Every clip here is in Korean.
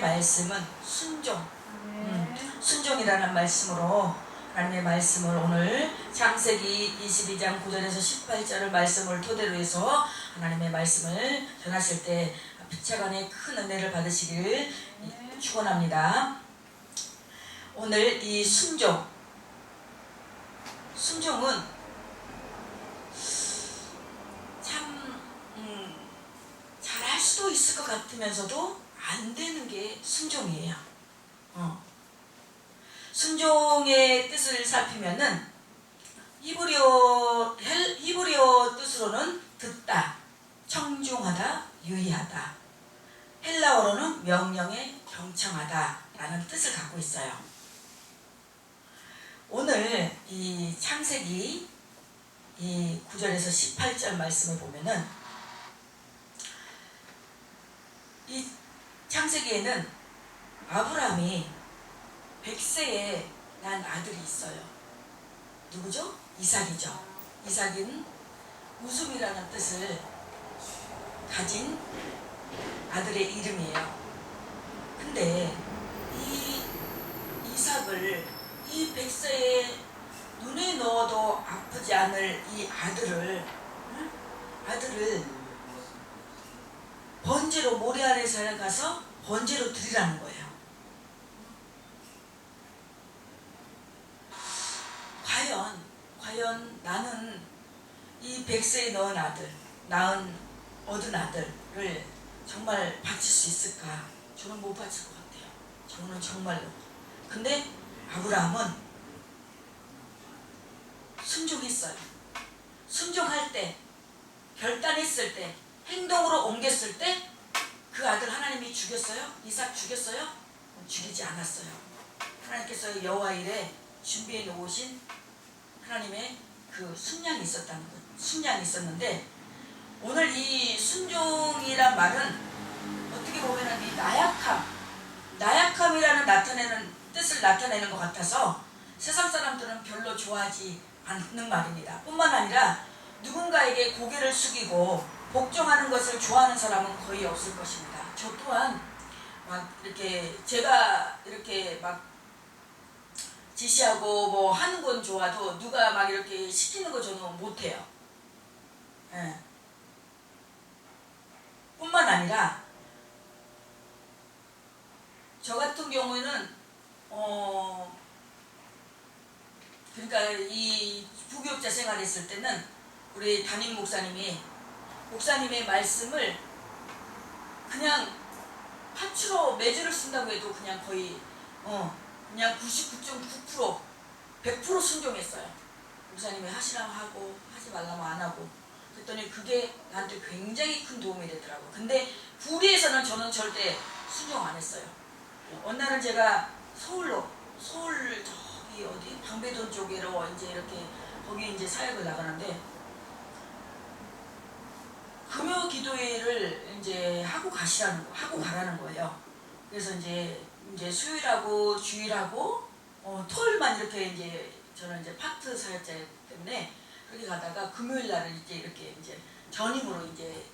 하나님의 말씀은 순종, 순종이라는 말씀으로 하나님의 말씀을 오늘 창세기 22장 9절에서 18절을 말씀을 토대로 해서 하나님의 말씀을 전하실 때 빛차간에 큰 은혜를 받으시기를 축원합니다. 오늘 이 순종은 참 잘할 수도 있을 것 같으면서도 안 되는 게 순종이에요. 순종의 뜻을 살피면은 히브리어 뜻으로는 듣다, 청중하다, 유의하다. 헬라어로는 명령에 경청하다라는 뜻을 갖고 있어요. 오늘 이 창세기 이 9절에서 18절 말씀을 보면은 이 창세기에는 아브라함이 100세에 난 아들이 있어요. 누구죠? 이삭이죠. 이삭은 웃음이라는 뜻을 가진 아들의 이름이에요. 근데 이 이삭을 이 100세에 눈에 넣어도 아프지 않을 이 아들을 번제로 모래 아래에 가서 번제로 드리라는 거예요. 과연 나는 이 100세에 얻은 아들을 정말 바칠 수 있을까? 저는 못 바칠 것 같아요. 저는 정말로. 근데 아브라함은 순종했어요. 순종할 때, 결단했을 때, 행동으로 옮겼을 때 그 아들 하나님이 죽였어요? 이삭 죽였어요? 죽이지 않았어요. 하나님께서 여호와 일에 준비해 놓으신 하나님의 그 순양이 있었다는 것. 순양이 있었는데 오늘 이 순종이란 말은 어떻게 보면은 이 나약함이라는 뜻을 나타내는 것 같아서 세상 사람들은 별로 좋아하지 않는 말입니다. 뿐만 아니라 누군가에게 고개를 숙이고 복종하는 것을 좋아하는 사람은 거의 없을 것입니다. 저 또한 막 이렇게 제가 이렇게 막 지시하고 뭐 하는 건 좋아도 누가 막 이렇게 시키는 거 저는 못해요. 뿐만 아니라 저 같은 경우에는 그러니까 이 부교육자 생활했을 때는 우리 담임 목사님의 말씀을 그냥 파츠로 매주를 쓴다고 해도 그냥 거의 그냥 99.9% 100% 순종했어요. 목사님이 하시라고 하고 하지 말라고 안 하고 그랬더니 그게 나한테 굉장히 큰 도움이 되더라고요. 근데 구리에서는 저는 절대 순종 안 했어요. 어느 날은 제가 서울 저기 어디 방배동 쪽으로 이제 이렇게 거기 이제 사역을 나가는데 금요 기도회를 이제 하고 가라는 거예요. 그래서 이제 수요일하고 주일하고 토요일만 이렇게 이제 저는 이제 파트 사역자이기 때문에 그렇게 가다가 금요일 날은 이제 이렇게 이제 전임으로 이제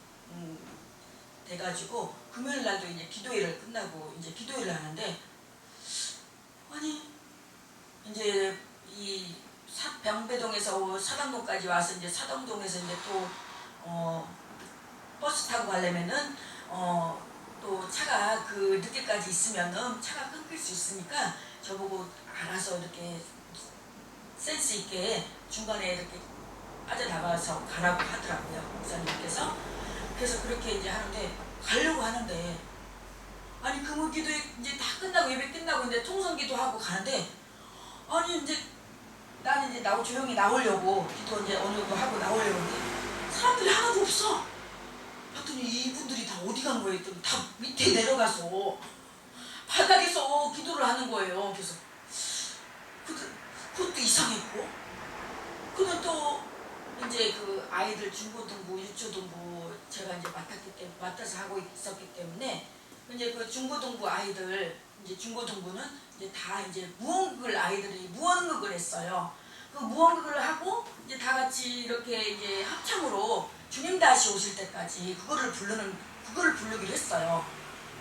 돼가지고 금요일 날도 이제 기도회를 끝나고 이제 기도회를 하는데 아니 이제 이 병배동에서 사당동까지 와서 이제 사당동에서 이제 또 버스 타고 가려면은 또 차가 그 늦게까지 있으면은 차가 끊길 수 있으니까 저보고 알아서 이렇게 센스 있게 중간에 이렇게 빠져나가서 가라고 하더라고요. 목사님께서. 그래서 그렇게 이제 하는데 가려고 하는데 아니 금요기도 이제 다 끝나고 예배 끝나고 이제 통성기도 하고 가는데 아니 이제 나는 이제 조용히 나오려고 기도 이제 어느 정도 하고 나오려고 하는데 사람들이 하나도 없어. 봤더니 이분들이 다 어디 간 거예요? 다 밑에 내려가서 바닥에서 기도를 하는 거예요. 그래서 그것도 이상했고 그는 또 이제 그 아이들 중고등부, 유초등부 제가 이제 맡아서 하고 있었기 때문에 이제 그 중고등부 아이들 이제 중고등부는 이제 다 이제 아이들이 무언극을 했어요. 그 무언극을 하고 이제 다 같이 이렇게 이제 합창으로 주님 다시 오실 때까지 그거를 부르기로 했어요.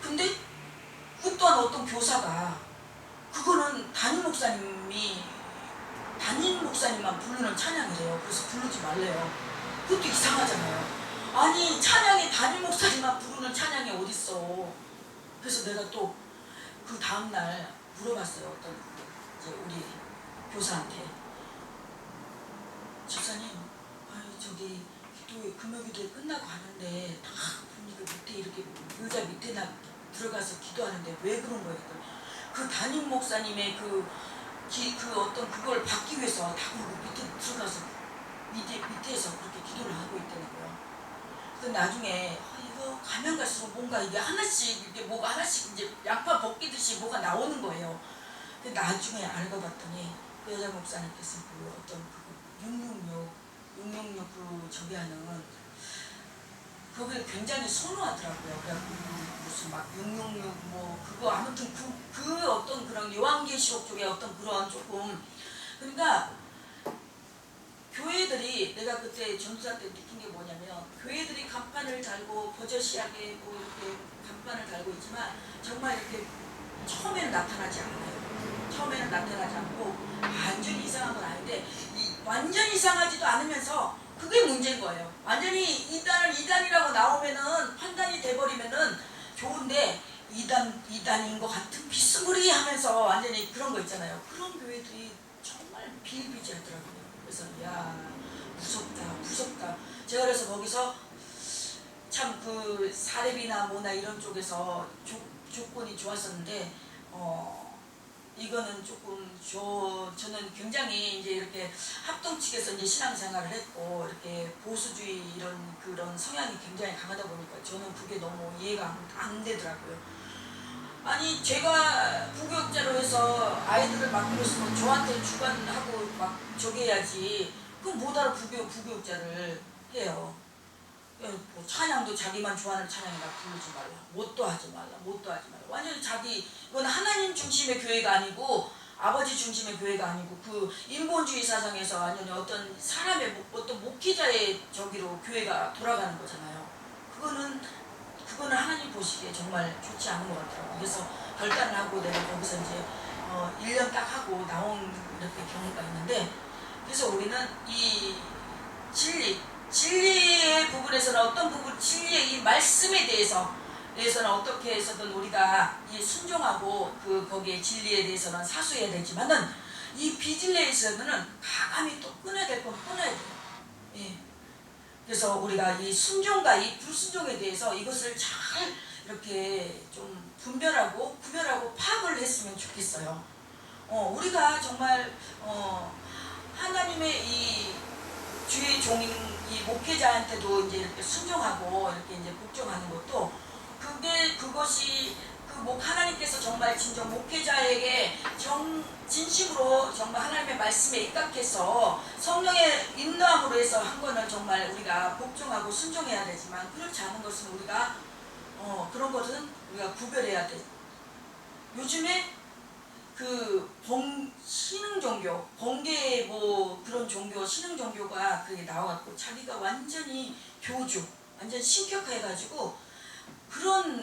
근데 그것도 어떤 교사가 그거는 담임 목사님만 부르는 찬양이래요. 그래서 부르지 말래요. 그것도 이상하잖아요. 아니 찬양이 담임 목사님만 부르는 찬양이 어딨어. 그래서 내가 또 그 다음날 물어봤어요. 어떤 이제 우리 교사한테, 집사님, 아니 저기 기도회 금요기도회 끝나고 가는데 다 분위기 밑에 이렇게 의자 밑에 들어가서 기도하는데 왜 그런 거예요? 그 담임 목사님의 그 어떤 그걸 받기 위해서 다 그러고 밑에 들어가서 밑에서 그렇게 기도를 하고 있다는 거예요. 그 나중에 이거 가면 갈수록 뭔가 이게 하나씩 이게 뭐가 하나씩 이제 양파 벗기듯이 뭐가 나오는 거예요. 근데 나중에 알고 봤더니 그 여자 목사님께서 그 어떤 그 666 그 저기 하는 그걸 굉장히 선호하더라고요. 그래갖고 무슨 막 666 뭐 그거 아무튼 그 어떤 그런 요한계시록 쪽에 어떤 그런 조금, 그러니까 교회들이, 내가 그때 전도사 때 느낀 게 뭐냐면, 교회들이 간판을 달고 버젓이하게 뭐 이렇게 간판을 달고 있지만 정말 이렇게 처음에는 나타나지 않아요. 처음에는 나타나지 않고 완전히 이상한 건 아닌데 완전히 이상하지도 않으면서 그게 문제인 거예요. 완전히 이단이라고 나오면은 판단이 돼버리면은 좋은데 이단인 것 같은 비스무리하면서 완전히 그런 거 있잖아요. 그런 교회들이 정말 비일비재하더라고요. 그래서 야 무섭다. 제가 그래서 거기서 참 그 사례비나 뭐나 이런 쪽에서 조건이 좋았었는데 이거는 조금 저는 굉장히 이제 이렇게 합동 측에서 이제 신앙생활을 했고 이렇게 보수주의 이런 그런 성향이 굉장히 강하다 보니까 저는 그게 너무 이해가 안 되더라고요. 아니 제가 부교육자로 해서 아이들을 막 그랬으면 저한테 주관하고 막 저기 해야지. 그럼 뭐하러 부교육자를 해요. 뭐 찬양도 자기만 좋아하는 찬양이나 부르지 말라, 못도 하지 말라. 완전히 이건 하나님 중심의 교회가 아니고 아버지 중심의 교회가 아니고 그 인본주의 사상에서 완전히 어떤 사람의 어떤 목회자의 저기로 교회가 돌아가는 거잖아요. 그거는 하나님 보시기에 정말 좋지 않은 것 같더라고요. 그래서 결단을 하고 내가 거기서 이제 1년 딱 하고 나온 이렇게 경우가 있는데, 그래서 우리는 이 진리의 부분에서는 어떤 부분, 진리의 이 말씀에 대해서는 어떻게 해서든 우리가 이 순종하고 거기에 진리에 대해서는 사수해야 되지만은 이 비진리에서는 가감히 또 끊어야 될 건 끊어야 돼요. 예. 그래서 우리가 이 순종과 이 불순종에 대해서 이것을 잘 이렇게 좀 구별하고 파악을 했으면 좋겠어요. 우리가 정말 하나님의 이 주의 종인 이 목회자한테도 이제 이렇게 순종하고 이렇게 이제 복종하는 것도 그것이 하나님께서 정말 진정 목회자에게 진심으로 정말 하나님의 말씀에 입각해서 성령의 인도함으로 해서 한 거는 정말 우리가 복종하고 순종해야 되지만, 그렇지 않은 것은 우리가 그런 것은 우리가 구별해야 돼. 요즘에 신흥 종교, 번개 뭐 그런 종교, 신흥 종교가 그게 나와갖고 자기가 완전히 완전 신격화해가지고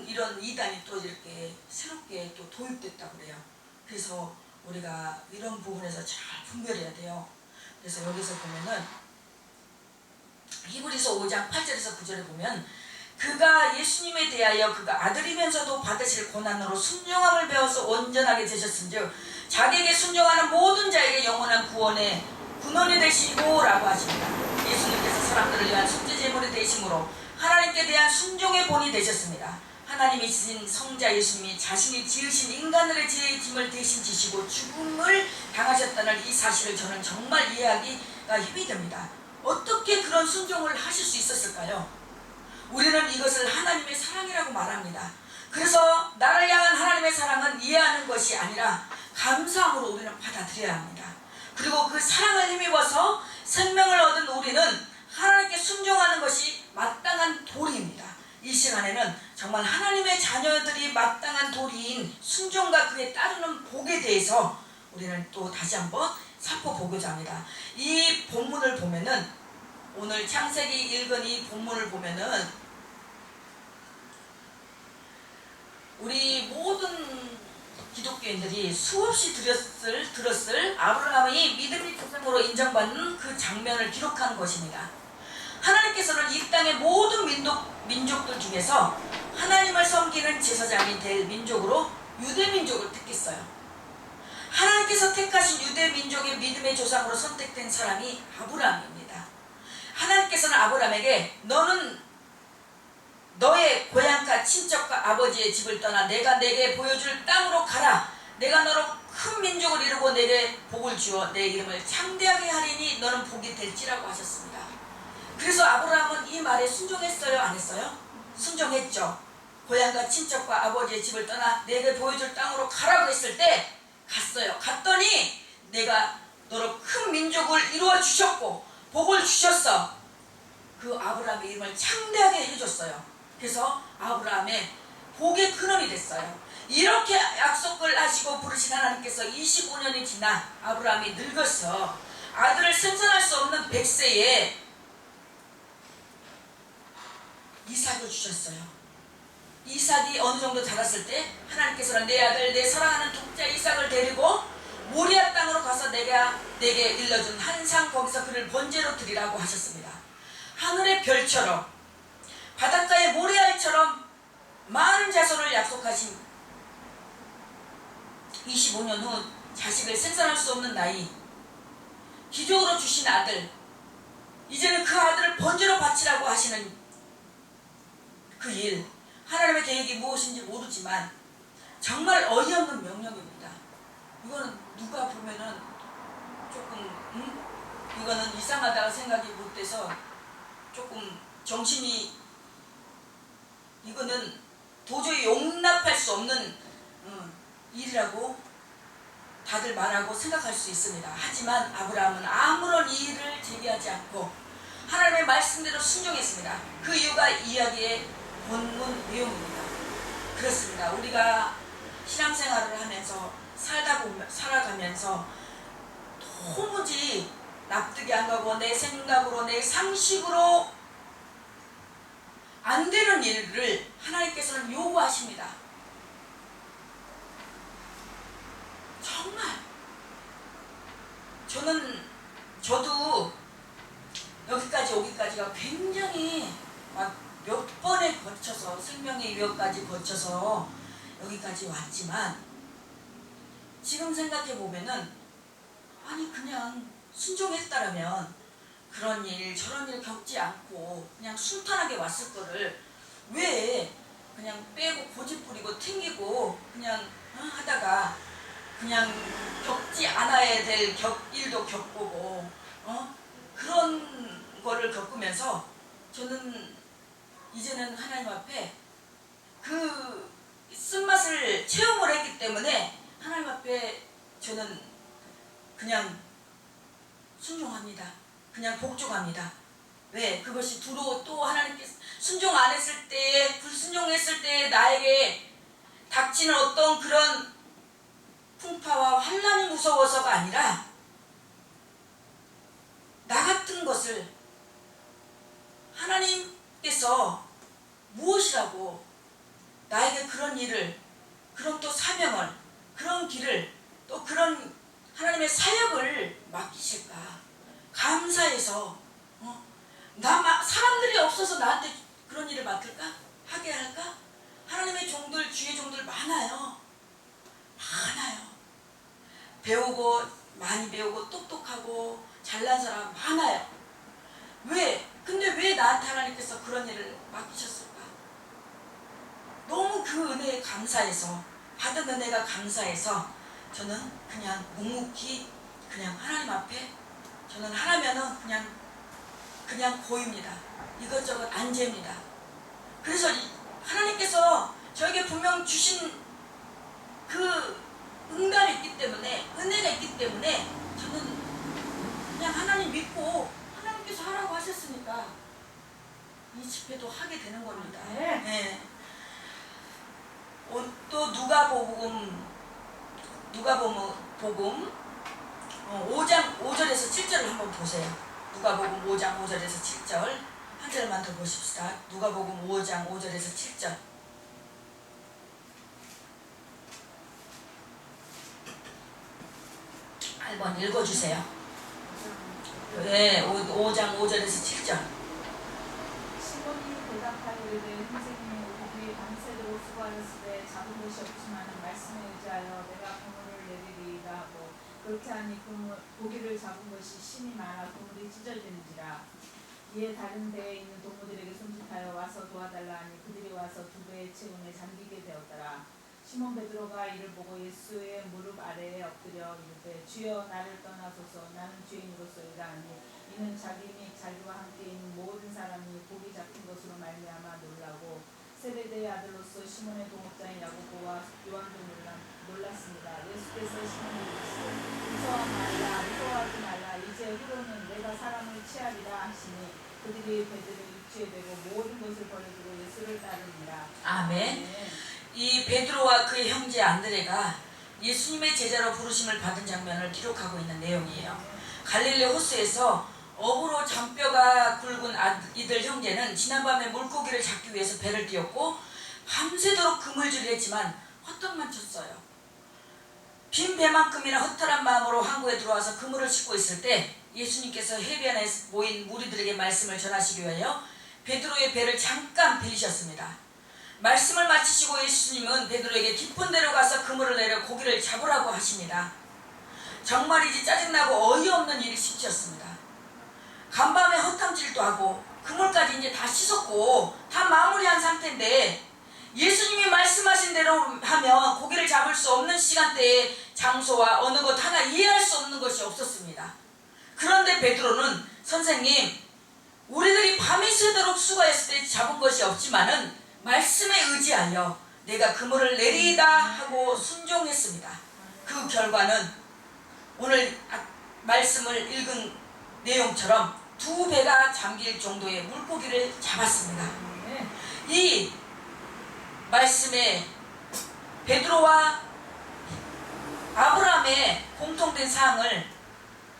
이런 이단이 또 이렇게 새롭게 또 도입됐다고 그래요. 그래서 우리가 이런 부분에서 잘 분별해야 돼요. 그래서 여기서 보면은 히브리서 5장 8절에서 9절에 보면, 그가 예수님에 대하여 그가 아들이면서도 받으실 고난으로 순종함을 배워서 온전하게 되셨은즉 자기에게 순종하는 모든 자에게 영원한 구원의 근원이 되시고 라고 하십니다. 예수님께서 사람들을 위한 속죄 제물이 되심으로 하나님께 대한 순종의 본이 되셨습니다. 하나님이 지신 성자 예수님이 자신이 지으신 인간들의 죄의 짐을 대신 지시고 죽음을 당하셨다는 이 사실을 저는 정말 이해하기가 힘이 듭니다. 어떻게 그런 순종을 하실 수 있었을까요? 우리는 이것을 하나님의 사랑이라고 말합니다. 그래서 나를 향한 하나님의 사랑은 이해하는 것이 아니라 감사함으로 우리는 받아들여야 합니다. 그리고 그 사랑을 힘입어서 생명을 얻은 우리는 하나님께 순종하는 것이 마땅한 도리입니다. 이 시간에는 정말 하나님의 자녀들이 마땅한 도리인 순종과 그에 따르는 복에 대해서 우리는 또 다시 한번 살펴보고자 합니다. 이 본문을 보면은, 오늘 창세기 읽은 이 본문을 보면은 우리 모든 기독교인들이 수없이 들었을 아브라함의 믿음의 조상으로 인정받는 그 장면을 기록한 것입니다. 하나님께서는 이 땅의 모든 민족들 중에서 하나님을 섬기는 제사장이 될 민족으로 유대민족을 택했어요. 하나님께서 택하신 유대민족의 믿음의 조상으로 선택된 사람이 아브라함입니다. 하나님께서는 아브라함에게 너는 너의 고향과 친척과 아버지의 집을 떠나 내가 내게 보여줄 땅으로 가라. 내가 너로 큰 민족을 이루고 내게 복을 주어 내 이름을 창대하게 하리니 너는 복이 될지라고 하셨습니다. 그래서 아브라함은 이 말에 순종했어요? 안 했어요? 순종했죠. 고향과 친척과 아버지의 집을 떠나 내게 보여줄 땅으로 가라고 했을 때 갔어요. 갔더니 내가 너로 큰 민족을 이루어 주셨고 복을 주셨어. 그 아브라함의 이름을 창대하게 해줬어요. 그래서 아브라함의 복의 근원이 됐어요. 이렇게 약속을 하시고 부르신 하나님께서 25년이 지나 아브라함이 늙어서 아들을 생산할 수 없는 100세에 이삭을 주셨어요. 이삭이 어느 정도 자랐을 때 하나님께서는 내 아들 내 사랑하는 독자 이삭을 데리고 모리아 땅으로 가서 내게 일러준 한 상 거기서 그를 번제로 드리라고 하셨습니다. 하늘의 별처럼 바닷가의 모래알처럼 많은 자손을 약속하신 25년 후 자식을 생산할 수 없는 나이, 기적으로 주신 아들, 이제는 그 아들을 번제로 바치라고 하시는 그 일, 하나님의 계획이 무엇인지 모르지만 정말 어이없는 명령입니다. 이거는 누가 보면은 조금 이거는 이상하다고 생각이 못돼서 조금 정신이 이거는 도저히 용납할 수 없는 일이라고 다들 말하고 생각할 수 있습니다. 하지만 아브라함은 아무런 이의를 제기하지 않고 하나님의 말씀대로 순종했습니다. 그 이유가 이야기의 본문 내용입니다. 그렇습니다. 우리가 신앙생활을 하면서 살아가면서 도무지 납득이 안 가고 내 생각으로 내 상식으로 안 되는 일을 하나님께서는 요구하십니다. 정말 저도 여기까지 오기까지가 굉장히 막 몇 번에 거쳐서 생명의 위협까지 거쳐서 여기까지 왔지만 지금 생각해 보면은 아니 그냥 순종했다라면 그런 일 저런 일 겪지 않고 그냥 순탄하게 왔을 거를 왜 그냥 빼고 고집 부리고 튕기고 그냥 하다가 그냥 겪지 않아야 될 일도 겪고 그런 거를 겪으면서 저는 이제는 하나님 앞에 그 쓴맛을 체험을 했기 때문에 하나님 앞에 저는 그냥 순종합니다. 그냥 복종합니다. 왜? 그것이 두로 또 하나님께서 순종 안 했을 때, 불순종했을 때 나에게 닥치는 어떤 그런 풍파와 환난이 무서워서가 아니라 나 같은 것을 하나님께서 무엇이라고 나에게 그런 일을, 그런 또 사명을, 그런 길을, 또 그런 하나님의 사역을 맡기실까? 감사해서 사람들이 없어서 나한테 그런 일을 맡을까? 하게 할까? 하나님의 종들, 주의 종들 많아요. 많이 배우고 똑똑하고 잘난 사람 많아요. 왜? 근데 왜 나한테 하나님께서 그런 일을 맡기셨을까? 너무 그 은혜에 감사해서, 받은 은혜가 감사해서 저는 그냥 묵묵히 그냥 하나님 앞에 저는 하나면은 그냥 고입니다. 이것저것 안 잽니다. 그래서 하나님께서 저에게 분명 주신 그 응답이 있기 때문에, 은혜가 있기 때문에 저는 그냥 하나님 믿고 하나님께서 하라고 하셨으니까 이 집회도 하게 되는 겁니다. 네. 또 누가복음 5장 5절에서 7절을 한번 보세요. 누가복음 5장 5절에서 7절 한 절만 더 보십시다. 누가복음 5장 5절에서 7절. 8번 읽어주세요. 네, 5장 5절에서 7절. 시몬이 대답하여 이르되 선생님 우리 밤새도록 수고하였으되 잡은 것이 없지만 말씀에 의지하여 내가 그물을 내리리이다 하고 그렇게 하니 고기를 잡은 것이 심이 많아 그물이 찢어지는지라. 이에 다른 데에 있는 동무들에게 손짓하여 와서 도와달라 하니 그들이 와서 두 배의 체운에 잠기게 되었더라. 시몬 베드로가 이를 보고 예수의 무릎 아래에 엎드려 이르되 주여 나를 떠나소서 나는 죄인으로소이다 하니 이는 자기 및 자기와 함께 있는 모든 사람이 고기 잡힌 것으로 말미암아 놀라고 세베대의 아들로서 시몬의 동업자인 야고보와 요한도 놀랐습니다. 예수께서 시몬에게 이르시되 무서워하지 말라 이제 후로는 내가 사람을 취하리라 하시니 그들이 베드로를 유치에 대고 모든 것을 버려두고 예수를 따르니라. 아멘. 이 베드로와 그의 형제 안드레가 예수님의 제자로 부르심을 받은 장면을 기록하고 있는 내용이에요. 갈릴리 호수에서 어부로 잔뼈가 굵은 이들 형제는 지난밤에 물고기를 잡기 위해서 배를 띄웠고 밤새도록 그물질을 했지만 헛떡만 쳤어요. 빈 배만큼이나 허탈한 마음으로 항구에 들어와서 그물을 싣고 있을 때 예수님께서 해변에 모인 무리들에게 말씀을 전하시기 위하여 베드로의 배를 잠깐 빌리셨습니다. 말씀을 마치시고 예수님은 베드로에게 깊은 데로 가서 그물을 내려 고기를 잡으라고 하십니다. 정말이지 짜증나고 어이없는 일이 시키셨습니다. 간밤에 헛탐질도 하고 그물까지 이제 다 씻었고 다 마무리한 상태인데 예수님이 말씀하신 대로 하면 고기를 잡을 수 없는 시간대에 장소와 어느 것 하나 이해할 수 없는 것이 없었습니다. 그런데 베드로는 선생님 우리들이 밤이 새도록 수고했을 때 잡은 것이 없지만은 말씀에 의지하여 내가 그물을 내리다 하고 순종했습니다. 그 결과는 오늘 말씀을 읽은 내용처럼 두 배가 잠길 정도의 물고기를 잡았습니다. 이 말씀에 베드로와 아브라함의 공통된 사항을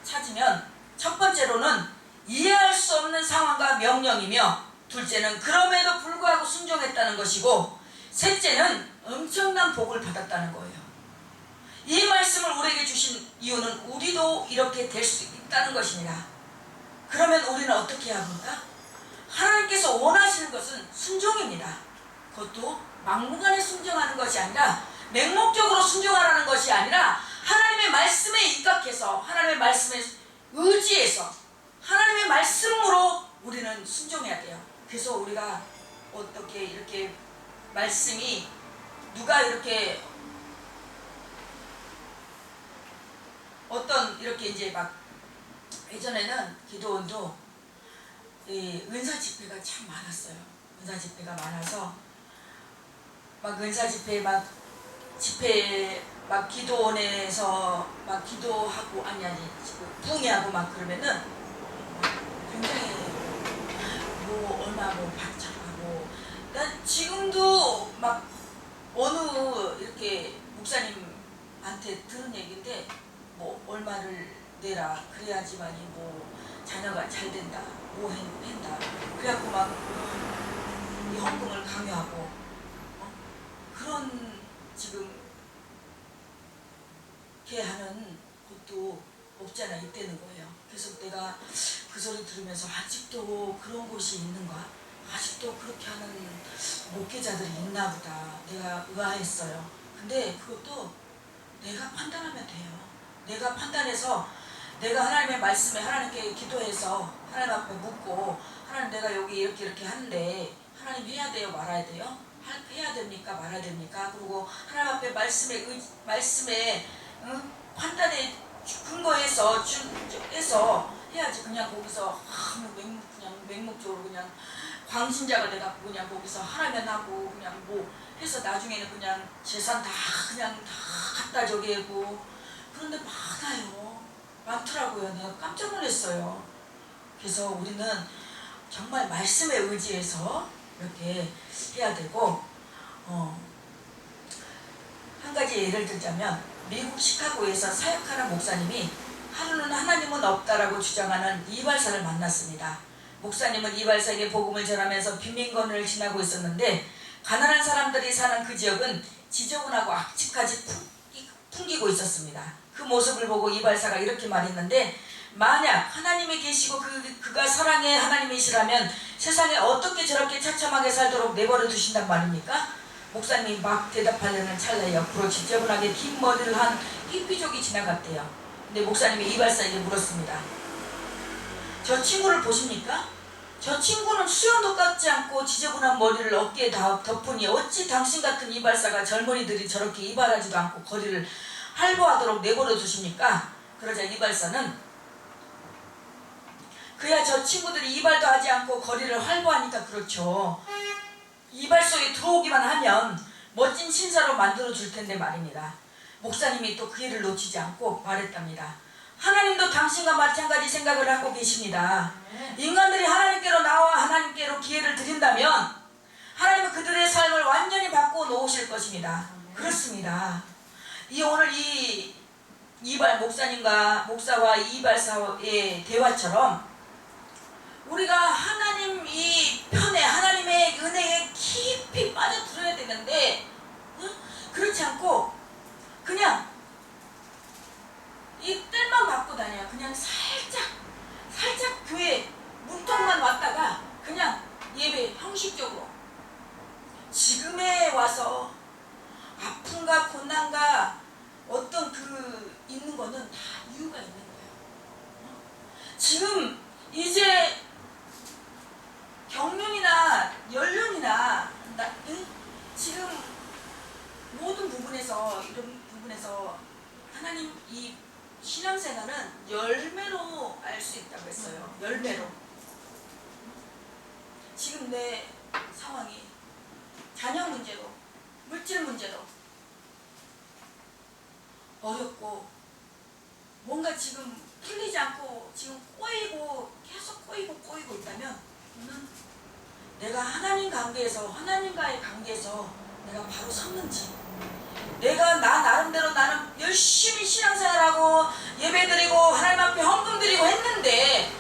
찾으면 첫 번째로는 이해할 수 없는 상황과 명령이며 둘째는 그럼에도 불구하고 순종했다는 것이고 셋째는 엄청난 복을 받았다는 거예요. 이 말씀을 우리에게 주신 이유는 우리도 이렇게 될 수 있다는 것입니다. 그러면 우리는 어떻게 해야 합니까? 하나님께서 원하시는 것은 순종입니다. 그것도 막무가내 순종하는 것이 아니라 맹목적으로 순종하라는 것이 아니라 하나님의 말씀에 입각해서 하나님의 말씀에 의지해서 하나님의 말씀으로 우리는 순종해야 돼요. 그래서 우리가 어떻게 이렇게 말씀이 누가 이렇게 어떤 이렇게 이제 막 예전에는 기도원도 이 은사 집회가 참 많았어요. 은사 집회가 많아서 막 은사 집회 막 집회 막 기도원에서 막 기도하고 아니 부흥회하고 막 그러면은 굉장히 뭐 얼마 뭐 받자고 난 지금도 막 어느 이렇게 목사님한테 들은 얘기인데 뭐 얼마를 내라 그래야지만이 뭐 자녀가 잘 된다 뭐 한다 그래갖고 막 이 헌금을 강요하고 그런 지금 이렇게 하는 것도 없잖아 있다는 거예요. 그래서 내가 그 소리 들으면서 아직도 그런 곳이 있는가? 아직도 그렇게 하는 목회자들이 있나 보다. 내가 의아했어요. 근데 그것도 내가 판단하면 돼요. 내가 판단해서 내가 하나님의 말씀에 하나님께 기도해서 하나님 앞에 묻고 하나님 내가 여기 이렇게 하는데 하나님 해야 돼요? 말아야 돼요? 해야 됩니까? 말아야 됩니까? 그리고 하나님 앞에 말씀에 판단에 근거해서 해서 해야지. 그냥 거기서 그냥 맹목적으로 그냥 광신작을 내가 그냥 거기서 하라면 하고 그냥 뭐 해서 나중에는 그냥 재산 다 그냥 다 갖다 저기 하고 그런데 많더라고요. 내가 깜짝 놀랐어요. 그래서 우리는 정말 말씀에 의지해서 이렇게 해야 되고 한 가지 예를 들자면 미국 시카고에서 사역하는 목사님이 하루는 하나님은 없다라고 주장하는 이발사를 만났습니다. 목사님은 이발사에게 복음을 전하면서 빈민건을 지나고 있었는데 가난한 사람들이 사는 그 지역은 지저분하고 악취까지 풍기고 있었습니다. 그 모습을 보고 이발사가 이렇게 말했는데, 만약 하나님이 계시고 그가 사랑의 하나님이시라면 세상에 어떻게 저렇게 처참하게 살도록 내버려 두신단 말입니까? 목사님이 막 대답하려는 찰나에 옆으로 지저분하게 긴 머리를 한 히피족이 지나갔대요. 근데 목사님이 이발사에게 물었습니다. 저 친구를 보십니까? 저 친구는 수염도 깎지 않고 지저분한 머리를 어깨에 덮으니 어찌 당신 같은 이발사가 젊은이들이 저렇게 이발하지도 않고 거리를 활보하도록 내버려 두십니까? 그러자 이발사는, 그야 저 친구들이 이발도 하지 않고 거리를 활보하니까 그렇죠. 이발소에 들어오기만 하면 멋진 신사로 만들어 줄 텐데 말입니다. 목사님이 또 그 일을 놓치지 않고 말했답니다. 하나님도 당신과 마찬가지 생각을 하고 계십니다. 인간들이 하나님께로 나와 하나님께로 기회를 드린다면 하나님은 그들의 삶을 완전히 바꾸어 놓으실 것입니다. 그렇습니다. 오늘 이 이발 목사와 이발사의 대화처럼 우리가 하나님 이 편에 하나님의 은혜에 깊이 빠져들어야 되는데, 그렇지 않고 그냥 이 뜰만 받고 다녀요. 그냥 살짝 교회 문턱만 왔다가 그냥 예배 형식적으로. 지금에 와서 아픔과 고난과 어떤 있는 거는 다 이유가 있는 거예요. 지금 이제 경륜이나 연륜이나 지금 모든 부분에서 이런 부분에서 하나님 이 신앙생활은 열매로 알 수 있다고 했어요. 열매로. 지금 내 상황이 자녀 문제로, 물질 문제로 어렵고 뭔가 지금 풀리지 않고 지금 계속 꼬이고 있다면, 내가 하나님과의 관계에서 내가 바로 섰는지, 내가 나름대로 나는 열심히 신앙생활하고 예배드리고 하나님 앞에 헌금드리고 했는데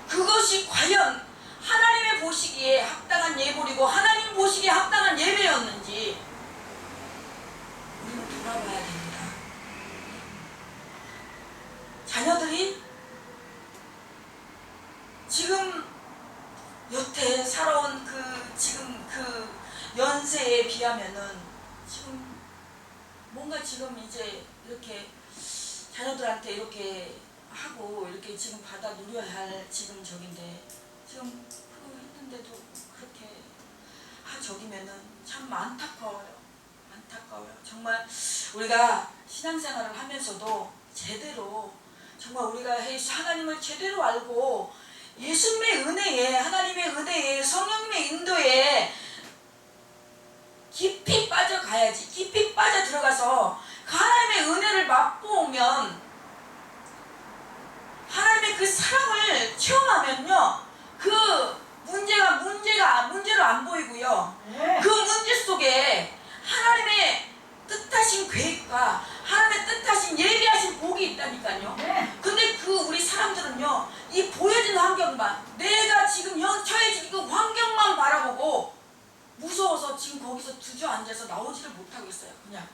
그것이 과연 하나님의 보시기에 합당한 예물이고 하나님 보시기에 합당한 예배였는지 우리는 돌아봐야 됩니다. 자녀들이 지금 여태 살아온 지금 연세에 비하면은 지금 뭔가 지금 이제 이렇게 자녀들한테 이렇게 하고 이렇게 지금 받아 누려야 할 지금 적인데, 지금 했는데도 그렇게 적이면은 참 안타까워요. 정말 우리가 신앙생활을 하면서도 제대로 정말 우리가 하나님을 제대로 알고 예수님의 은혜에, 하나님의 은혜에, 성령님의 인도에 깊이 빠져가야지. 깊이 빠져 들어가서 그 하나님의 은혜를 맛보면, 하나님의 그 사랑을 체험하면요, 그 문제로 안 보이고요. 그 문제 속에 하나님의 뜻하신 계획과 하나님의 뜻하신 예비하신 복이 있다니까요. 근데 우리 사람들은요, 이 보여진 환경만, 내가 지금 처해진 그 환경만 바라보고 무서워서 지금 거기서 주저앉아서 나오지를 못하고 있어요. 그냥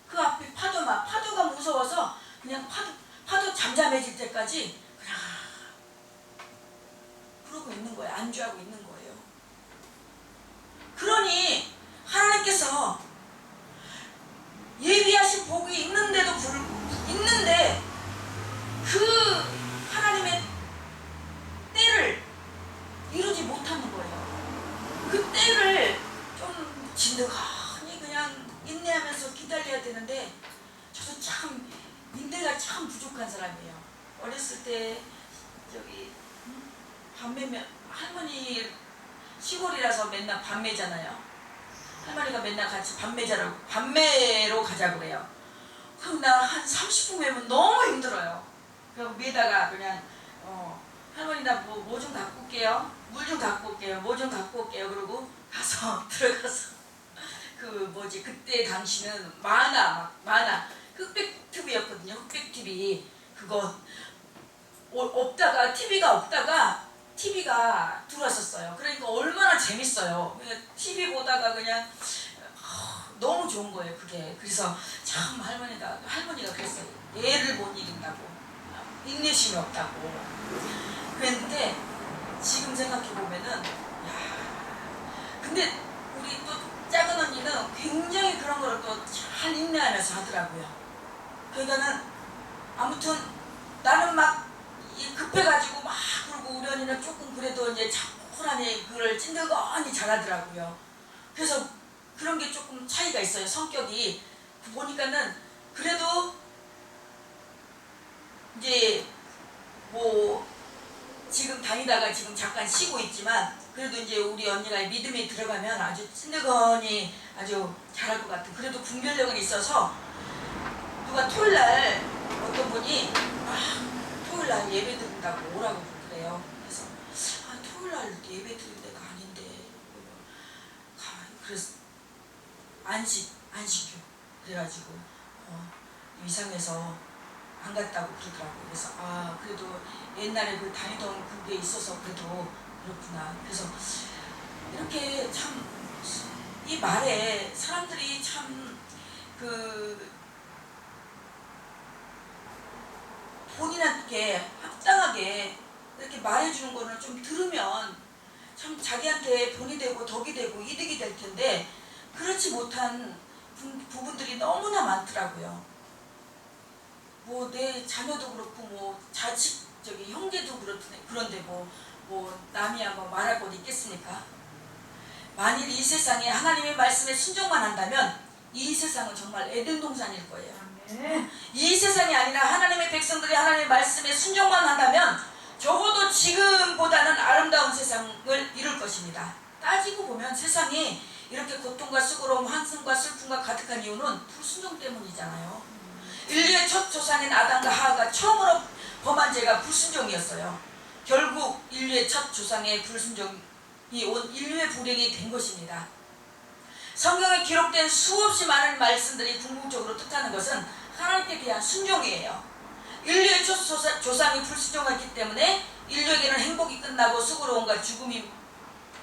그 앞에 파도가 무서워서 그냥 파도 잠잠해질 때까지 그냥 그러고 있는 거예요. 안주하고 있는 거예요. 그러니 하나님께서 예비하신 복이 있는데 그 하나님의 때를 이루지 못하는 거예요. 그 때를 좀 진득하니 그냥 인내하면서 기다려야 되는데, 저도 참 인내가 참 부족한 사람이에요. 어렸을 때 할머니 시골이라서 맨날 밤매잖아요. 할머니가 맨날 같이 밤매로 가자고 그래요. 그럼 나 한 30분 매면 너무 힘들어요. 그리고 매다가 그냥 할머니 나 뭐 좀 갖고 올게요. 물 좀 갖고 올게요. 뭐 좀 갖고 올게요. 그러고 들어가서 그때 당시는 만화 흑백 TV였거든요. 흑백 TV. 그거 TV가 들어왔었어요. 그러니까 얼마나 재밌어요. 그냥 TV 보다가 그냥 너무 좋은 거예요 그게. 그래서 참 할머니가 그랬어요. 애를 못 이긴다고, 인내심이 없다고 그랬는데, 지금 생각해보면은 근데 우리 또 작은 언니는 굉장히 그런 거를 또 잘 인내하면서 하더라고요. 그러니까는 아무튼 나는 막 급해가지고 막 그러고, 우리 언니는 조금 그래도 이제 차분하게 그걸 찐득하니 잘하더라고요. 그래서 그런 게 조금 차이가 있어요. 성격이 보니까는. 그래도 이제 뭐 지금 다니다가 지금 잠깐 쉬고 있지만, 그래도 이제 우리 언니가 믿음에 들어가면 아주 찐득하니 아주 잘할 것 같은, 그래도 분별력은 있어서. 누가 토요일날 어떤 분이 토요일날 예배 드린다고 오라고 그래요. 그래서 토요일날 예배 드린 데가 아닌데, 그래서 안식교 그래가지고 이상해서 안 갔다고 그러더라고요. 그래서 그래도 옛날에 그 다니던 그게 있어서 그래도 그렇구나. 그래서 이렇게 참 이 말에 사람들이 참 본인한테 합당하게 이렇게 말해주는 거는 좀 들으면 참 자기한테 본이 되고 덕이 되고 이득이 될 텐데, 그렇지 못한 부분들이 너무나 많더라고요. 뭐 내 자녀도 그렇고, 뭐 자식 형제도 그런데 뭐 남이야 뭐 말할 것 있겠습니까? 만일 이 세상에 하나님의 말씀에 순종만 한다면 이 세상은 정말 에덴 동산일 거예요. 이 세상이 아니라 하나님의 백성들이 하나님의 말씀에 순종만 한다면 적어도 지금보다는 아름다운 세상을 이룰 것입니다. 따지고 보면 세상이 이렇게 고통과 수고로움, 한숨과 슬픔과 가득한 이유는 불순종 때문이잖아요. 인류의 첫 조상인 아담과 하와가 처음으로 범한 죄가 불순종이었어요. 결국 인류의 첫 조상의 불순종이 온 인류의 불행이 된 것입니다. 성경에 기록된 수없이 많은 말씀들이 궁극적으로 뜻하는 것은 하나님께 대한 순종이에요. 인류의 첫 조상이 불순종했기 때문에 인류에게는 행복이 끝나고 수고로움과 죽음이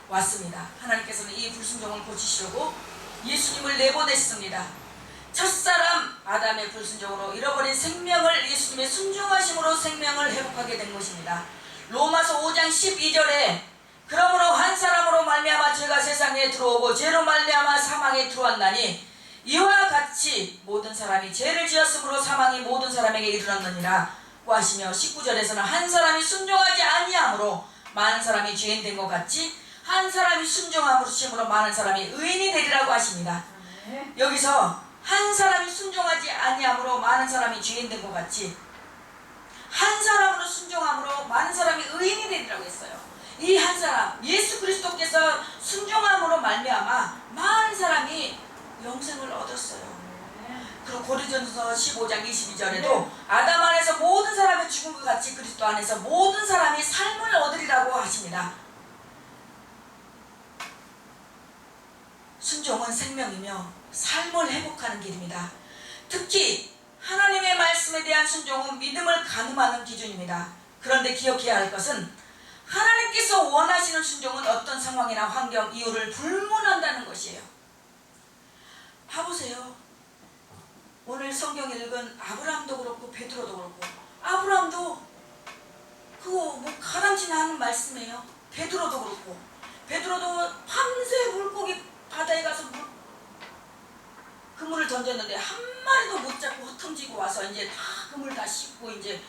왔습니다. 하나님께서는 이 불순종을 고치시려고 예수님을 내보냈습니다. 첫사람 아담의 불순종으로 잃어버린 생명을 예수님의 순종하심으로 생명을 회복하게 된 것입니다. 로마서 5장 12절에 그러므로 한 사람으로 말미암아 죄가 세상에 들어오고 죄로 말미암아 사망에 들어왔나니 이와 같이 모든 사람이 죄를 지었으므로 사망이 모든 사람에게 이르렀느니라 고 하시며, 19절에서는 한 사람이 순종하지 아니함으로 많은 사람이 죄인 된 것 같이 한 사람이 순종함으로 많은 사람이 의인이 되리라고 하십니다. 여기서 한 사람이 순종하지 아니함으로 많은 사람이 죄인 된 것 같이 한 사람으로 순종함으로 많은 사람이 의인이 되리라고 했어요. 이 한 사람 예수 그리스도께서 순종함으로 말미암아 많은 사람이 영생을 얻었어요. 그리고 고린도전서 15장 22절에도 아담 안에서 모든 사람이 죽은 것 같이 그리스도 안에서 모든 사람이 삶을 얻으리라고 하십니다. 순종은 생명이며 삶을 회복하는 길입니다. 특히 하나님의 말씀에 대한 순종은 믿음을 가늠하는 기준입니다. 그런데 기억해야 할 것은 하나님께서 원하시는 순종은 어떤 상황이나 환경, 이유를 불문한다는 것이에요. 봐보세요. 오늘 성경 읽은 아브라함도 그렇고 베드로도 그렇고, 아브라함도 그거 뭐 가랑치나 하는 말씀이에요. 베드로도 그렇고, 베드로도 밤새 물고기 바다에 가서 그물을 던졌는데 한 마리도 못 잡고 흩어지고 와서 이제 다 그물 다 씻고 이제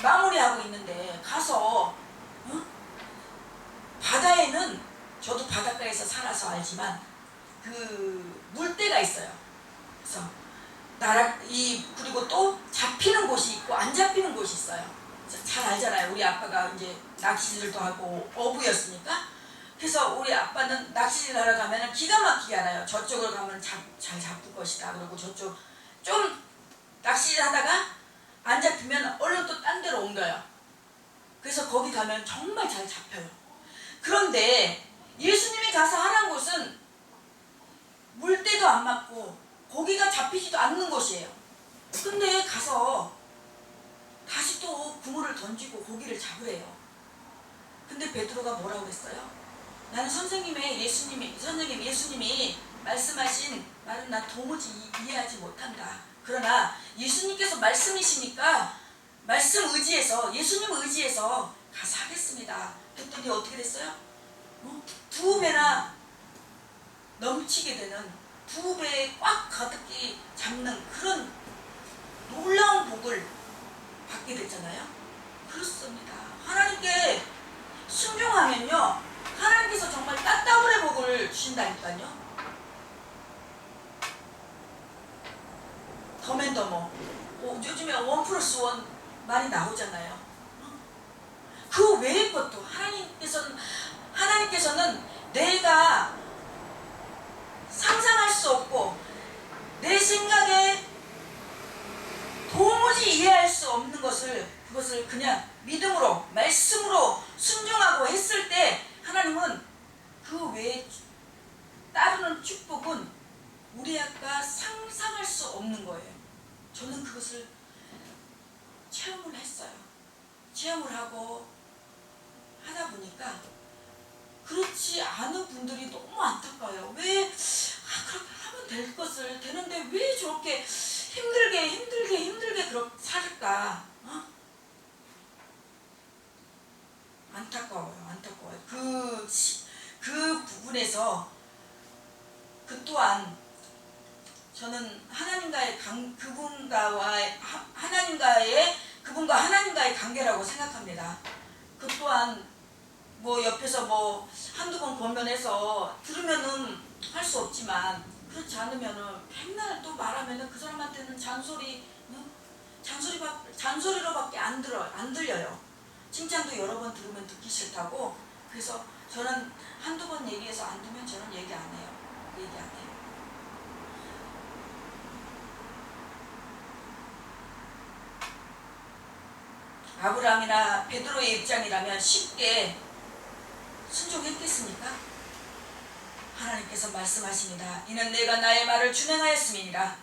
마무리하고 있는데 가서 바다에는, 저도 바닷가에서 살아서 알지만 그 물때가 있어요. 그래서 그리고 또 잡히는 곳이 있고 안 잡히는 곳이 있어요. 잘 알잖아요. 우리 아빠가 이제 낚시질도 하고 어부였으니까. 그래서 우리 아빠는 낚시질 하러 가면 기가 막히게 알아요. 저쪽으로 가면 잘 잡을 것이다. 그리고 저쪽 좀 낚시질 하다가 안 잡히면 얼른 또 딴 데로 옮겨요. 그래서 거기 가면 정말 잘 잡혀요. 그런데 예수님이 가서 하란 곳은 물때도 안 맞고 고기가 잡히지도 않는 곳이에요. 근데 가서 다시 또 그물을 던지고 고기를 잡으래요. 근데 베드로가 뭐라고 했어요? 나는 예수님이 말씀하신 말은 나 도무지 이해하지 못한다. 그러나 예수님께서 말씀이시니까 말씀 의지해서 예수님 의지해서 가서 하겠습니다. 그랬더니 어떻게 됐어요? 2배나 넘치게 되는 2배에 꽉 가득히 잡는 그런 놀라운 복을 받게 됐잖아요. 그렇습니다. 하나님께 순종하면요, 하나님께서 정말 따따블의 복을 주신다니까요. 더맨더머. 요즘에 1+1 많이 나오잖아요. 그 외의 것도 하나님께서는 내가 상상할 수 없고 내 생각에 도무지 이해할 수 없는 그것을 그냥 믿음으로 말씀으로 순종하고 했을 때 하나님은 그 외에 따르는 축복은 우리가 상상할 수 없는 거예요. 저는 그것을 체험을 했어요. 체험을 하고 하다 보니까 그렇지 않은 분들이 너무 안타까워요. 왜 그렇게 하면 될 것을 되는데 왜 저렇게 힘들게 그렇게 살까? 안타까워요. 그 부분에서 또한 저는 그분과 하나님과의 관계라고 생각합니다. 그 또한 옆에서 한두 번 권면해서 들으면은 할 수 없지만, 그렇지 않으면은 맨날 또 말하면은 그 사람한테는 잔소리로밖에 안 들려요. 칭찬도 여러 번 들으면 듣기 싫다고. 그래서 저는 한두 번 얘기해서 안 되면 저는 얘기 안 해요. 아브라함이나 베드로의 입장이라면 쉽게 순종했겠습니까? 하나님께서 말씀하십니다. 이는 내가 나의 말을 준행하였음이니라.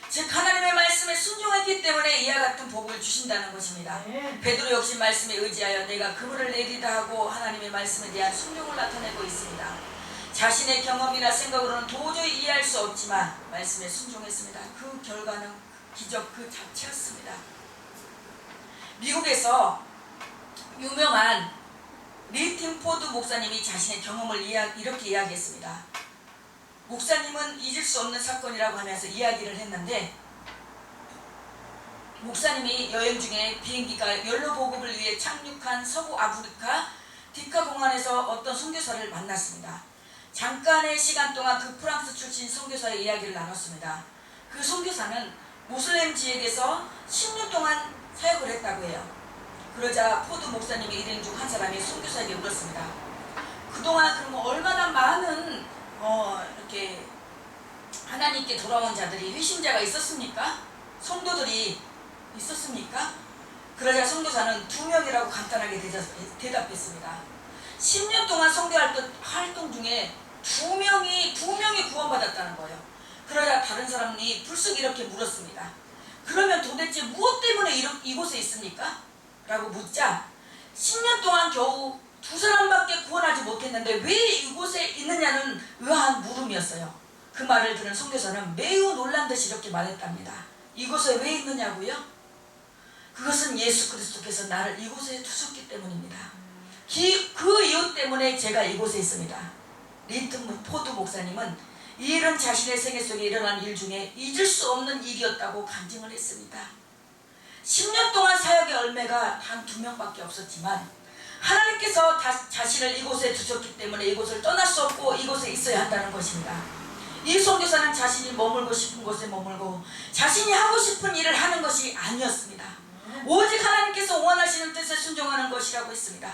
즉 하나님의 말씀에 순종했기 때문에 이와 같은 복을 주신다는 것입니다. 베드로 역시 말씀에 의지하여 내가 그물을 내리다 하고 하나님의 말씀에 대한 순종을 나타내고 있습니다. 자신의 경험이나 생각으로는 도저히 이해할 수 없지만 말씀에 순종했습니다. 그 결과는 기적 그 자체였습니다. 미국에서 유명한 리팅 포드 목사님이 자신의 경험을 이렇게 이야기했습니다. 목사님은 잊을 수 없는 사건이라고 하면서 이야기를 했는데, 목사님이 여행 중에 비행기가 연료 보급을 위해 착륙한 서부 아프리카 디카 공항에서 어떤 선교사를 만났습니다. 잠깐의 시간 동안 그 프랑스 출신 선교사의 이야기를 나눴습니다. 그 선교사는 모슬렘 지역에서 10년 동안 사역을 했다고 해요. 그러자 포드 목사님의 일행 중 한 사람이 선교사에게 물었습니다. 그동안 그러면 얼마나 많은 이렇게 하나님께 돌아온 자들이 회심자가 있었습니까? 성도들이 있었습니까? 그러자 선교사는 2명이라고 간단하게 대답했습니다. 10년 동안 선교 활동 중에 2명이 구원받았다는 거예요. 그러자 다른 사람이 불쑥 이렇게 물었습니다. 그러면 도대체 무엇 때문에 이곳에 있습니까? 라고 묻자 10년 동안 겨우 2사람밖에 구원하지 못했는데 왜 이곳에 있느냐는 의아한 물음이었어요. 그 말을 들은 선교사는 매우 놀란 듯이 이렇게 말했답니다. 이곳에 왜 있느냐고요? 그것은 예수 그리스도께서 나를 이곳에 두셨기 때문입니다. 그 이유 때문에 제가 이곳에 있습니다. 리튼 포드 목사님은 이 일은 자신의 생애 속에 일어난 일 중에 잊을 수 없는 일이었다고 간증을 했습니다. 10년 동안 사역의 열매가 단 2명밖에 없었지만 하나님께서 자신을 이곳에 두셨기 때문에 이곳을 떠날 수 없고 이곳에 있어야 한다는 것입니다. 이 선교사는 자신이 머물고 싶은 곳에 머물고 자신이 하고 싶은 일을 하는 것이 아니었습니다. 오직 하나님께서 원하시는 뜻에 순종하는 것이라고 했습니다.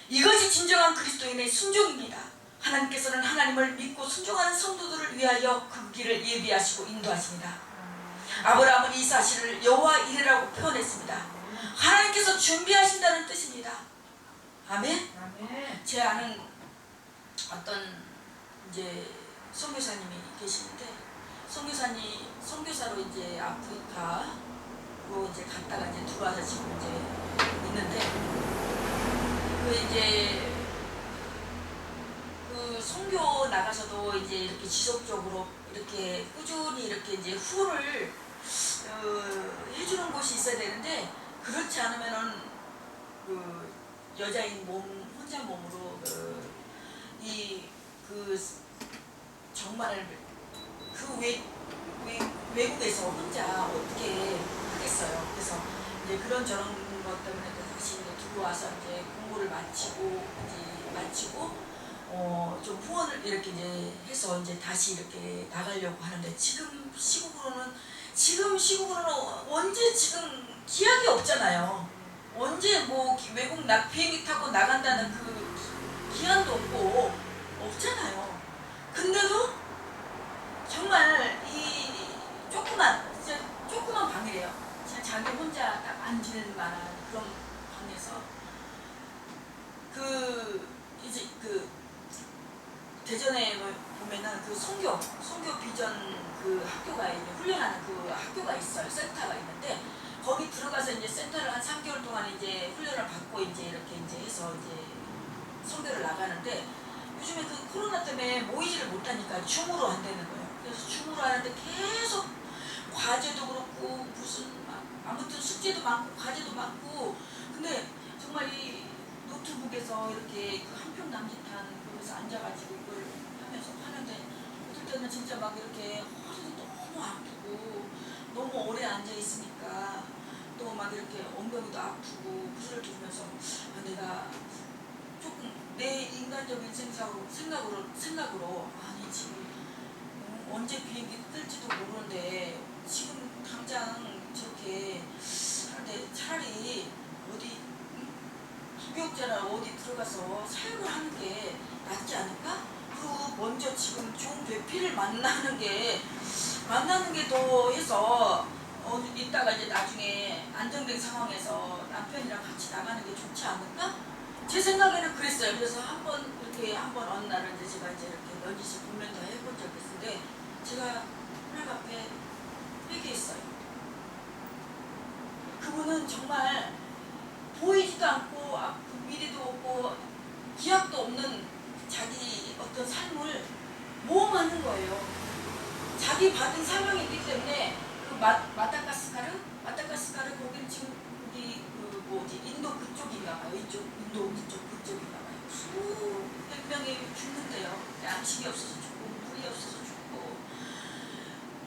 이것이 진정한 그리스도인의 순종입니다. 하나님께서는 하나님을 믿고 순종하는 성도들을 위하여 그 길을 예비하시고 인도하십니다. 아브라함은 이 사실을 여호와 이레라고 표현했습니다. 하나님께서 준비하신다는 뜻입니다. 아멘? 제 아는 어떤 선교사님이 계시는데, 선교사로 아프리카로 갔다가 들어와서 지금 있는데, 그 선교 나가서도 이제 이렇게 지속적으로 이렇게 꾸준히 이렇게 이제 후원을 해주는 곳이 있어야 되는데 그렇지 않으면은 그 여자인 몸 혼자 몸으로 정말 그 외국에서 혼자 어떻게 하겠어요. 그래서 이제 그런 저런 것 때문에 다시 이제 들어와서 이제 공부를 마치고 좀 후원을 이렇게 이제 해서 이제 다시 이렇게 나가려고 하는데 지금 시국으로는 언제 지금 기약이 없잖아요. 언제 뭐 외국 비행기 타고 나간다는 그 기한도 없잖아요. 근데도 정말 이 조그만 방이래요. 진짜 자기 혼자 딱 앉을 만한 그런 방에서 이제 대전에 보면은 그 선교 비전 그 학교가 이제 훈련하는 그 학교가 있어요. 센터가 있는데 거기 들어가서 이제 센터를 한 3개월 동안 이제 훈련을 받고 이제 이렇게 이제 해서 이제 선교를 나가는데 요즘에 그 코로나 때문에 모이지를 못하니까 줌으로 한다는 거예요. 그래서 줌으로 하는데 계속 과제도 그렇고 무슨 아무튼 숙제도 많고 과제도 많고 근데 정말 이 노트북에서 이렇게 그 한 평 남짓한 곳에서 앉아가지고 이걸 하면서 하는데 어떨 때는 진짜 막 이렇게 허리도 너무 아프고 너무 오래 앉아 있으니까 또 막 이렇게 엉덩이도 아프고 구슬을 들으면서 내가 조금 내 인간적인 생각으로 아니 지금 언제 비행기 뜰지도 모르는데 지금 당장 저렇게 하는데 차라리 어디 부교육자나 어디 들어가서 사역을 하는 게 낫지 않을까? 그리고 먼저 지금 좋은 배필을 만나는 게 더 해서 이따가 이제 나중에 안정된 상황에서 남편이랑 같이 나가는 게 좋지 않을까? 제 생각에는 그랬어요. 그래서 한번 어느 날은 이제 제가 이제 이렇게 런지시 공면도 해본 적이 있는데 제가 하나님 앞에 회개했어요. 그분은 정말 보이지도 않고 미래도 없고 기약도 없는 자기 어떤 삶을 모험하는 거예요. 자기 받은 사명이 있기 때문에 그 마다가스카르 거기는 지금 거기 인도 그쪽인가 봐요. 인도 그쪽인가 봐요. 수백 명이 죽는데요. 양식이 없어서 죽고 물이 없어서 죽고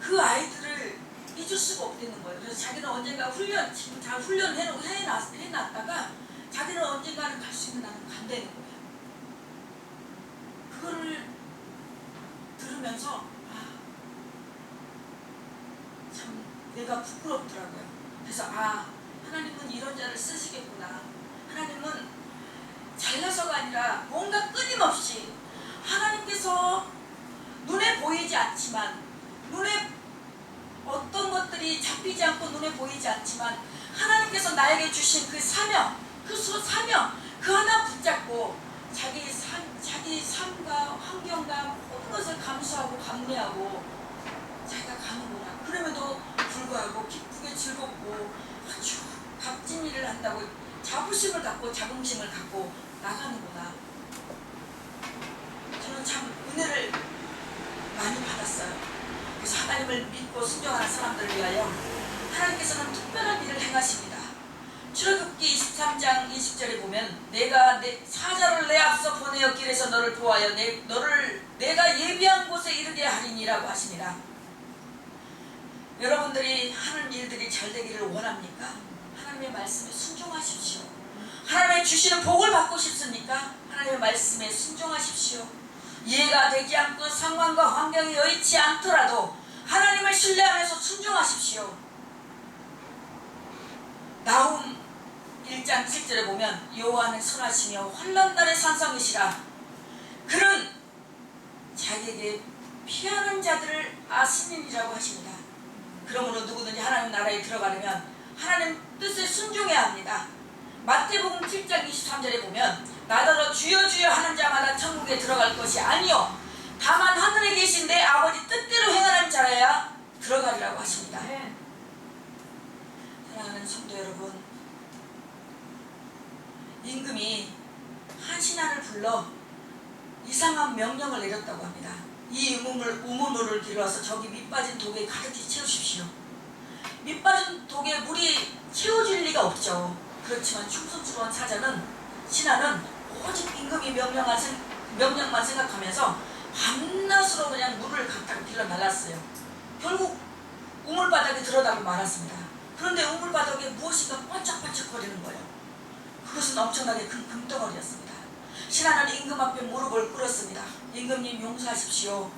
그 아이들을 잊을 수가 없다는 거예요. 그래서 자기는 언젠가 지금 다 해놨다가 자기는 언젠가는 갈 수 있는 나는 간다는 거예요. 그거를 들으면서 참 내가 부끄럽더라고요. 그래서 하나님은 이런 자를 쓰시겠구나. 하나님은 잘나서가 아니라 뭔가 끊임없이 하나님께서 눈에 보이지 않지만 눈에 어떤 것들이 잡히지 않고 눈에 보이지 않지만 하나님께서 나에게 주신 그 사명 그 하나 붙잡고 자기 삶과 환경과 모든 것을 감수하고 감내하고 자기가 가는구나. 그럼에도 불구하고 기쁘게 즐겁고 아주 값진 일을 한다고 자부심을 갖고 자긍심을 갖고 나가는구나. 저는 참 은혜를 많이 받았어요. 그래서 하나님을 믿고 순종하는 사람들을 위하여 하나님께서는 특별한 일을 행하십니다. 출애굽기 23장 20절에 보면 내가 내 사자를 내 앞서 보내어 길에서 너를 보아여 내가 예비한 곳에 이르게 하리니라고 하십니다. 여러분들이 하는 일들이 잘 되기를 원합니까? 하나님의 말씀에 순종하십시오. 하나님의 주시는 복을 받고 싶습니까? 하나님의 말씀에 순종하십시오. 이해가 되지 않고 상황과 환경이 여의치 않더라도 하나님을 신뢰하면서 순종하십시오. 나훔 1장 7절에 보면 여호와는 선하시며 환난날의 산성이시라. 그는 자기에게 피하는 자들을 아시느니라고 하십니다. 그러므로 누구든지 하나님 나라에 들어가려면 하나님 뜻에 순종해야 합니다. 마태복음 7장 23절에 보면 나더러 주여 주여 하는 자마다 천국에 들어갈 것이 아니요 다만 하늘에 계신 내 아버지 뜻대로 행하는 자라야 들어가리라고 하십니다. 사랑하는 성도 여러분, 임금이 한 신하를 불러 이상한 명령을 내렸다고 합니다. 이 우물을 길어서 저기 밑빠진 독에 가득히 채우십시오. 밑빠진 독에 물이 채워질 리가 없죠. 그렇지만 충성스러운 신하는 오직 임금이 명령만 생각하면서 밤낮으로 그냥 물을 갖다가 길러 날랐어요. 결국 우물바닥에 들어가고 말았습니다. 그런데 우물바닥에 무엇인가 번쩍번쩍거리는 거예요. 그것은 엄청나게 큰 금덩어리였습니다. 신하는 임금 앞에 무릎을 꿇었습니다. 임금님 용서하십시오.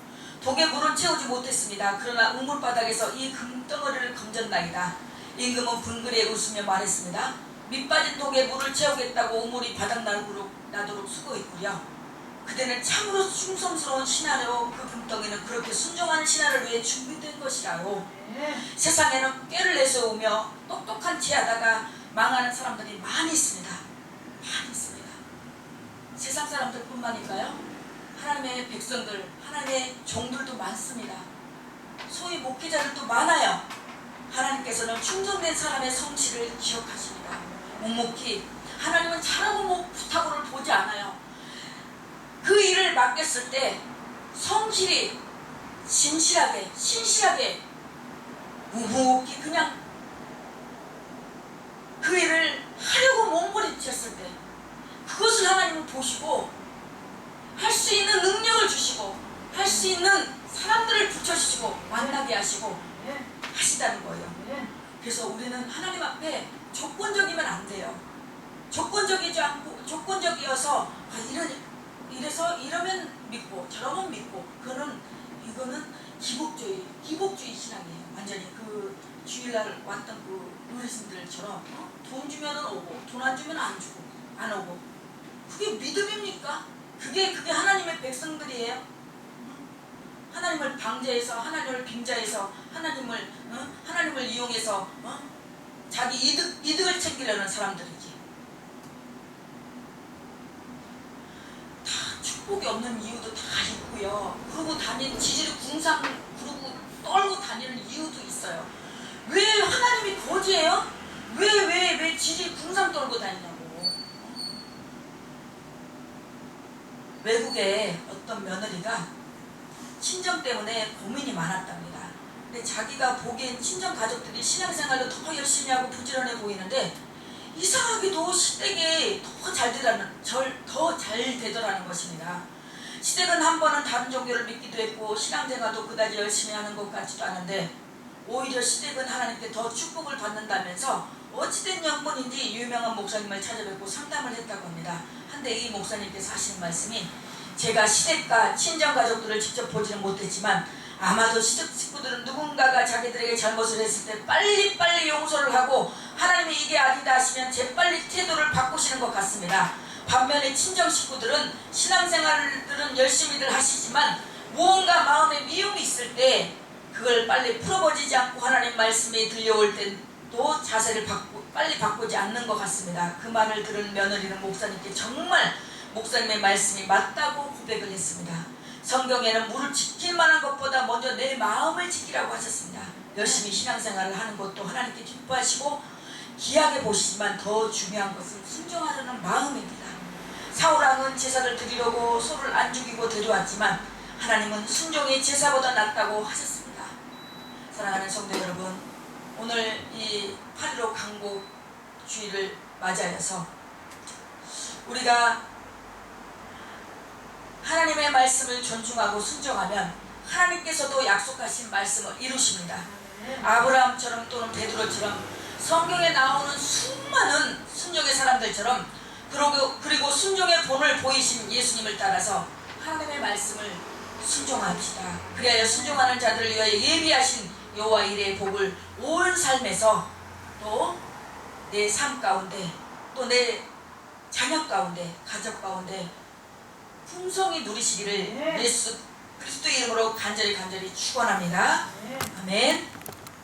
독에 물은 채우지 못했습니다. 그러나 우물바닥에서 이 금덩어리를 건졌나이다. 임금은 분그레 웃으며 말했습니다. 밑빠진 독에 물을 채우겠다고 우물이 바닥나도록 수고했구려. 그대는 참으로 충성스러운 신하요. 그 금덩이는 그렇게 순종하는 신하를 위해 준비된 것이라요. 세상에는 꾀를 내세우며 똑똑한 체하다가 망하는 사람들이 많이 있습니다. 많이 있습니다. 세상 사람들 뿐만일까요? 하나님의 백성들, 하나님의 종들도 많습니다. 소위 목회자들도 많아요. 하나님께서는 충성된 사람의 성실을 기억하십니다. 묵묵히 하나님은 잘하고 못하고를 보지 않아요. 그 일을 맡겼을 때 성실히 진실하게 신실하게 묵묵히 그냥 그 일을 하려고 몸부림쳤을 때 그것을 하나님은 보시고 할 수 있는 능력을 주시고 할 수 있는 사람들을 붙여주시고 만나게 하시고 하시다는 거예요. 그래서 우리는 하나님 앞에 조건적이면 안 돼요. 조건적이지 않고 조건적이어서 이러면 믿고 저러면 믿고 이거는 기복주의 신앙이에요. 완전히 그 주일날 왔던 그 어르신들처럼 돈 주면은 오고 돈 안 주면 안 오고 그게 믿음입니까? 그게 하나님의 백성들이에요. 하나님을 방제해서 하나님을 빙자해서 하나님을 이용해서 자기 이득을 챙기려는 사람들이지. 다 축복이 없는 이유도 다 있고요. 그러고 다니는 지지를 궁상 그러고 떨고 다니는 이유도 있어요. 왜 하나님이 거지예요? 왜 지지 궁상 떨고 다니냐고. 외국에 어떤 며느리가 친정 때문에 고민이 많았답니다. 근데 자기가 보기엔 친정 가족들이 신앙생활도 더 열심히 하고 부지런해 보이는데 이상하게도 시댁이 더 잘 되더라는 것입니다. 시댁은 한 번은 다른 종교를 믿기도 했고 신앙생활도 그다지 열심히 하는 것 같지도 않은데 오히려 시댁은 하나님께 더 축복을 받는다면서 어찌된 영문인지 유명한 목사님을 찾아뵙고 상담을 했다고 합니다. 한데 이 목사님께서 하시는 말씀이 제가 시댁과 친정가족들을 직접 보지는 못했지만 아마도 시댁 식구들은 누군가가 자기들에게 잘못을 했을 때 빨리빨리 용서를 하고 하나님이 이게 아니다 하시면 재빨리 태도를 바꾸시는 것 같습니다. 반면에 친정 식구들은 신앙생활들은 열심히들 하시지만 무언가 마음에 미움이 있을 때 그걸 빨리 풀어버리지 않고 하나님 말씀이 들려올 때도 자세를 빨리 바꾸지 않는 것 같습니다. 그 말을 들은 며느리는 목사님께 정말 목사님의 말씀이 맞다고 고백을 했습니다. 성경에는 물을 지킬 만한 것보다 먼저 내 마음을 지키라고 하셨습니다. 열심히 신앙생활을 하는 것도 하나님께 기뻐하시고 귀하게 보시지만 더 중요한 것은 순종하려는 마음입니다. 사울왕은 제사를 드리려고 소를 안 죽이고 데려왔지만 하나님은 순종이 제사보다 낫다고 하셨습니다. 사랑하는 성도 여러분, 오늘 이 8.15 강복 주일을 맞이하여서 우리가 하나님의 말씀을 존중하고 순종하면 하나님께서도 약속하신 말씀을 이루십니다. 아브라함처럼 또는 베드로처럼 성경에 나오는 수많은 순종의 사람들처럼 그리고 순종의 본을 보이신 예수님을 따라서 하나님의 말씀을 순종합시다. 그래야 순종하는 자들을 위하여 예비하신 여호와 이레의 복을 온 삶에서 또 내 삶 가운데 또 내 자녀 가운데 가족 가운데 풍성히 누리시기를 예수 그리스도의 이름으로 간절히 축원합니다. 아멘.